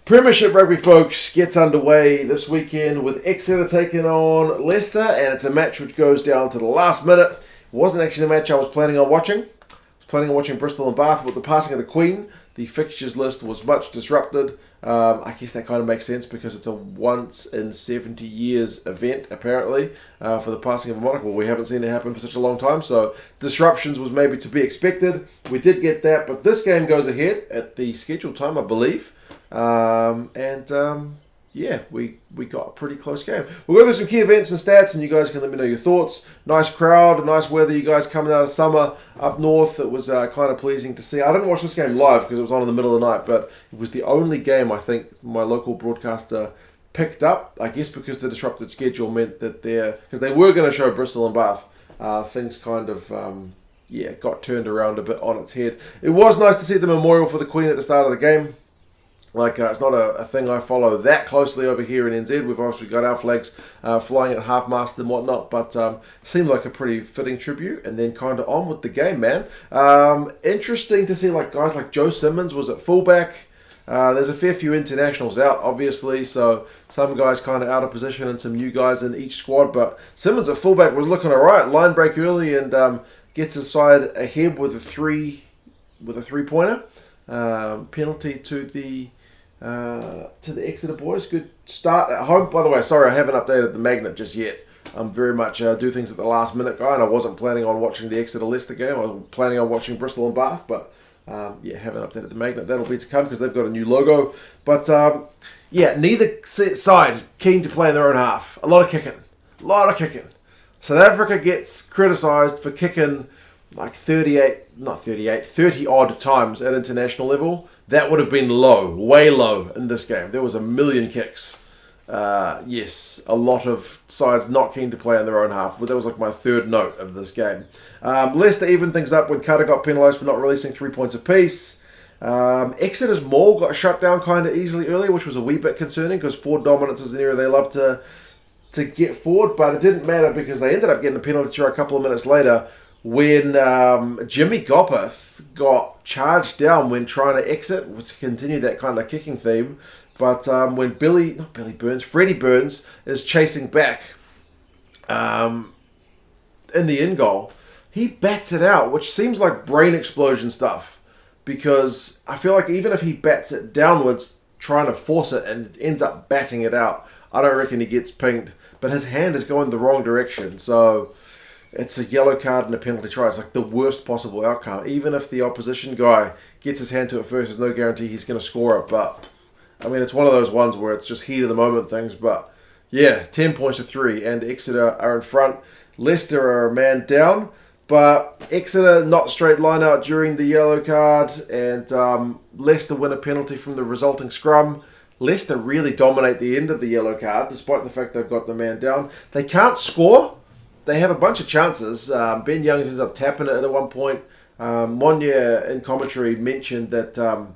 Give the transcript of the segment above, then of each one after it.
Premiership Rugby, folks, gets underway this weekend with Exeter taking on Leicester, and it's a match which goes down to the last minute. It wasn't actually a match I was planning on watching. I was planning on watching Bristol and Bath, but with the passing of the Queen, the fixtures list was much disrupted. I guess that kind of makes sense because it's a once in 70 years event, apparently, for the passing of a monarch. Well, we haven't seen it happen for such a long time, so disruptions was maybe to be expected. We did get that, but this game goes ahead at the scheduled time, I believe. Yeah, we got a pretty close game. We'll go through some key events and stats, and you guys can let me know your thoughts. Nice crowd, nice weather. You guys coming out of summer up north. It was kind of pleasing to see. I didn't watch this game live because it was on in the middle of the night, but it was the only game I think my local broadcaster picked up. I guess because the disrupted schedule meant that because they were going to show Bristol and Bath, things kind of got turned around a bit on its head. It was nice to see the memorial for the Queen at the start of the game. It's not a thing I follow that closely over here in NZ. We've obviously got our flags flying at half-mast and whatnot, but seemed like a pretty fitting tribute, and then kind of on with the game, man. Interesting to see guys like Joe Simmonds was at fullback. There's a fair few internationals out, obviously, so some guys kind of out of position and some new guys in each squad, but Simmonds at fullback was looking alright. Line break early and gets his side ahead with a three-pointer. Penalty to the Exeter boys. Good start at home. By the way, sorry I haven't updated the magnet just yet. I'm very much do things at the last minute guy, and I wasn't planning on watching the Exeter Leicester game. I was planning on watching Bristol and Bath, but haven't updated the magnet. That'll be to come because they've got a new logo. But neither side keen to play in their own half. A lot of kicking. South Africa gets criticised for kicking 30 odd times at international level. That would have been low, way low in this game. There was 1 million kicks. Yes, a lot of sides not keen to play in their own half, but that was my third note of this game. Leicester evened things up when Kata got penalised for not releasing 3 points apiece. Exeter's maul got shut down kind of easily earlier, which was a wee bit concerning because forward dominance is an area they love to get forward, but it didn't matter because they ended up getting a penalty try a couple of minutes later when Jimmy Gopperth got charged down when trying to exit, to continue that kind of kicking theme. But when Freddie Burns is chasing back in the in goal, he bats it out, which seems like brain explosion stuff. Because I feel like even if he bats it downwards, trying to force it and ends up batting it out, I don't reckon he gets pinged. But his hand is going the wrong direction, so it's a yellow card and a penalty try. It's the worst possible outcome. Even if the opposition guy gets his hand to it first, there's no guarantee he's going to score it. But, it's one of those ones where it's just heat of the moment things. But, 10 points to 3, and Exeter are in front. Leicester are a man down, but Exeter not straight line out during the yellow card, and Leicester win a penalty from the resulting scrum. Leicester really dominate the end of the yellow card, despite the fact they've got the man down. They can't score. They have a bunch of chances. Ben Youngs ends up tapping it at one point. Maunder in commentary mentioned that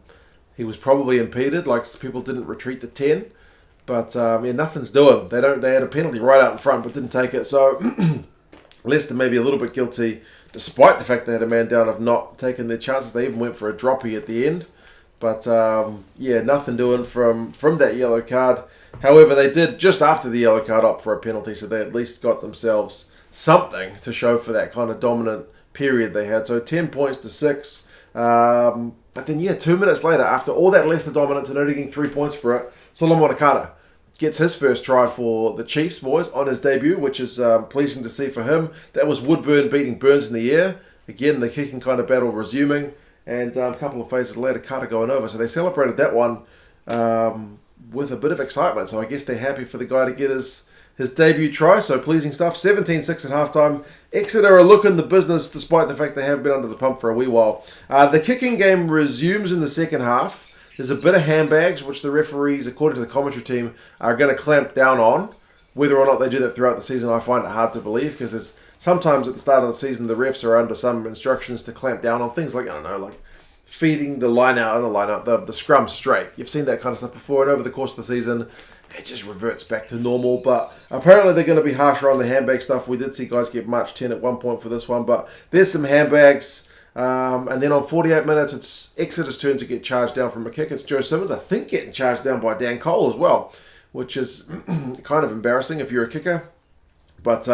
he was probably impeded, people didn't retreat the 10. But nothing's doing. They had a penalty right out in front, but didn't take it. So Leicester may be a little bit guilty, despite the fact they had a man down, of not taking their chances. They even went for a droppy at the end. But nothing doing from that yellow card. However, they did just after the yellow card opt for a penalty, so they at least got themselves something to show for that kind of dominant period they had. So 10 points to 6. But then 2 minutes later, after all that Leicester dominance and only getting 3 points for it, Solomon Kata gets his first try for the Chiefs boys on his debut, which is pleasing to see for him. That was Woodburn beating Burns in the air. Again, the kicking kind of battle resuming. And a couple of phases later, Kata going over. So they celebrated that one with a bit of excitement. So I guess they're happy for the guy to get his debut try, so pleasing stuff. 17-6 at halftime. Exeter are looking the business despite the fact they have been under the pump for a wee while. The kicking game resumes in the second half. There's a bit of handbags, which the referees, according to the commentary team, are going to clamp down on. Whether or not they do that throughout the season, I find it hard to believe, because there's sometimes at the start of the season, the refs are under some instructions to clamp down on things like, feeding the scrum straight. You've seen that kind of stuff before, and over the course of the season, it just reverts back to normal. But apparently they're going to be harsher on the handbag stuff. We did see guys get March 10 at one point for this one, but there's some handbags. And then on 48 minutes, it's Exeter's turn to get charged down from a kick. It's Joe Simmonds, I think, getting charged down by Dan Cole as well, which is kind of embarrassing if you're a kicker. But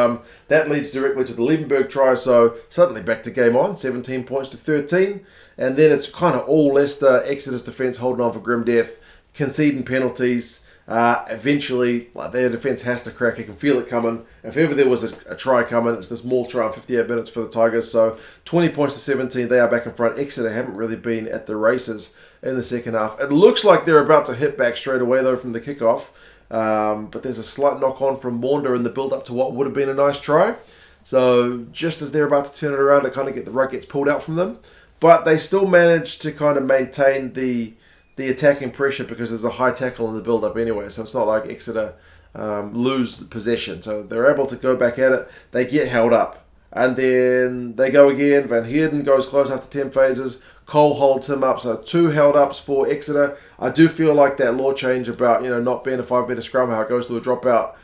that leads directly to the Liebenberg try, so suddenly back to game on, 17 points to 13. And then it's kind of all Leicester, Exeter's defence holding on for grim death, conceding penalties. Eventually, their defence has to crack. You can feel it coming. If ever there was a try coming, it's this maul try in 58 minutes for the Tigers. So 20 points to 17, they are back in front. Exeter haven't really been at the races in the second half. It looks like they're about to hit back straight away, though, from the kickoff. But there's a slight knock-on from Maunder in the build-up to what would have been a nice try. So just as they're about to turn it around, the rug gets pulled out from them. But they still manage to kind of maintain the attacking pressure because there's a high tackle in the build-up anyway. So it's not like Exeter lose possession. So they're able to go back at it. They get held up. And then they go again. Van Heerden goes close after 10 phases. Cole holds him up. So 2 held-ups for Exeter. I do feel like that law change about not being a 5-metre scrum, how it goes to a dropout,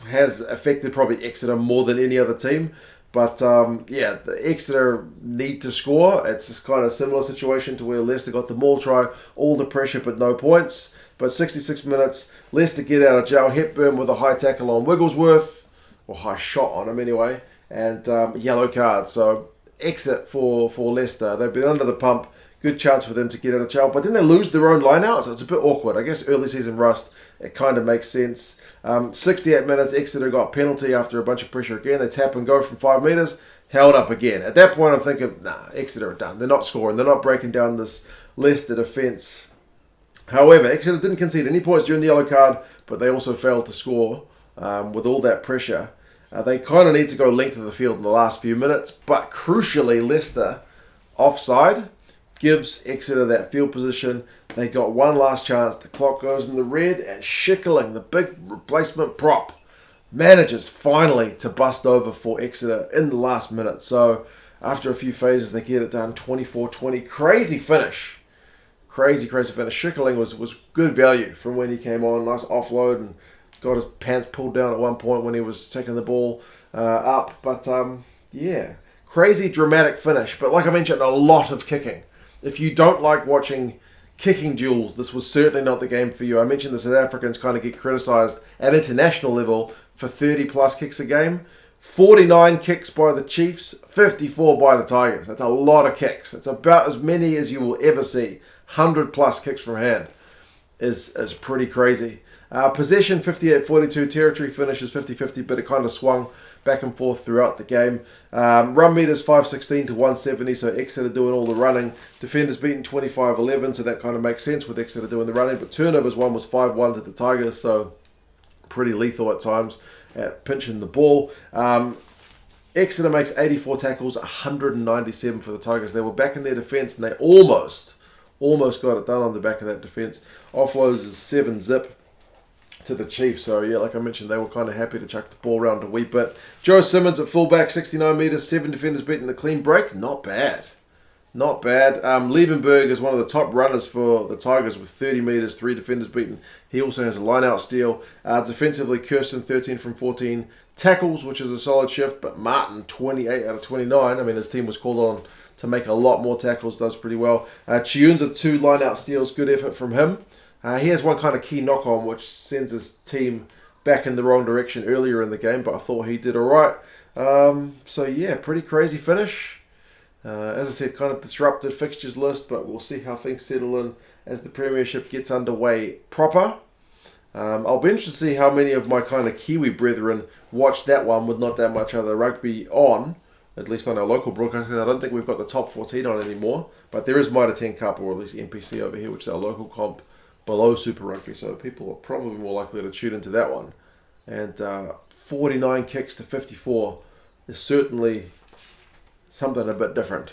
has affected probably Exeter more than any other team. But, the Exeter need to score. It's kind of a similar situation to where Leicester got the maul try, all the pressure but no points. But 66 minutes, Leicester get out of jail. Hepburn with a high tackle on Wigglesworth, or high shot on him anyway, and yellow card. So exit for Leicester. They've been under the pump. Good chance for them to get out of jail. But then they lose their own line out, so it's a bit awkward. I guess early season rust, it kind of makes sense. 68 minutes, Exeter got penalty after a bunch of pressure again. They tap and go from 5 metres, held up again. At that point, I'm thinking, Exeter are done. They're not scoring. They're not breaking down this Leicester defence. However, Exeter didn't concede any points during the yellow card, but they also failed to score with all that pressure. They kind of need to go length of the field in the last few minutes, but crucially, Leicester, offside, gives Exeter that field position. They got one last chance. The clock goes in the red, and Schickerling, the big replacement prop, manages finally to bust over for Exeter in the last minute. So after a few phases, they get it done 24-20. Crazy finish. Crazy finish. Schickerling was good value from when he came on. Nice offload and got his pants pulled down at one point when he was taking the ball up. But, crazy dramatic finish. But like I mentioned, a lot of kicking. If you don't like watching kicking duels, this was certainly not the game for you. I mentioned the South Africans kind of get criticised at international level for 30-plus kicks a game. 49 kicks by the Chiefs, 54 by the Tigers. That's a lot of kicks. It's about as many as you will ever see. 100-plus kicks from hand is pretty crazy. Possession 58-42, territory finishes 50-50, but it kind of swung back and forth throughout the game. Run meters 516 to 170, so Exeter doing all the running. Defenders beaten 25-11, so that kind of makes sense with Exeter doing the running. But turnovers, one was 5-1 to the Tigers, so pretty lethal at times at pinching the ball. Exeter makes 84 tackles, 197 for the Tigers. They were back in their defence, and they almost got it done on the back of that defence. Offloads is 7-zip. To the Chiefs. So, like I mentioned, they were kind of happy to chuck the ball around a wee bit. Joe Simmonds at fullback, 69 metres, 7 defenders beaten a clean break. Not bad. Liebenberg is one of the top runners for the Tigers with 30 metres, 3 defenders beaten. He also has a line-out steal. Defensively, Kirsten, 13 from 14 tackles, which is a solid shift, but Martin, 28 out of 29. I mean, his team was called on to make a lot more tackles, does pretty well. Tshiunza, 2 line-out steals, good effort from him. He has one kind of key knock-on which sends his team back in the wrong direction earlier in the game, but I thought he did all right. Pretty crazy finish. As I said, kind of disrupted fixtures list, but we'll see how things settle in as the Premiership gets underway proper. I'll be interested to see how many of my kind of Kiwi brethren watched that one with not that much other rugby on, at least on our local broadcast. I don't think we've got the top 14 on anymore, but there is Mitre 10 Cup, or at least NPC over here, which is our local comp below Super Rugby, so people are probably more likely to tune into that one. And 49 kicks to 54 is certainly something a bit different.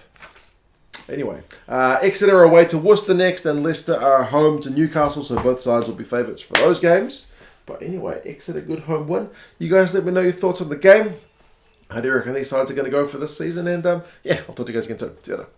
Anyway, Exeter are away to Worcester next, and Leicester are home to Newcastle, so both sides will be favourites for those games. But anyway, Exeter, good home win. You guys let me know your thoughts on the game. How do you reckon these sides are going to go for this season? And I'll talk to you guys again soon. See you later.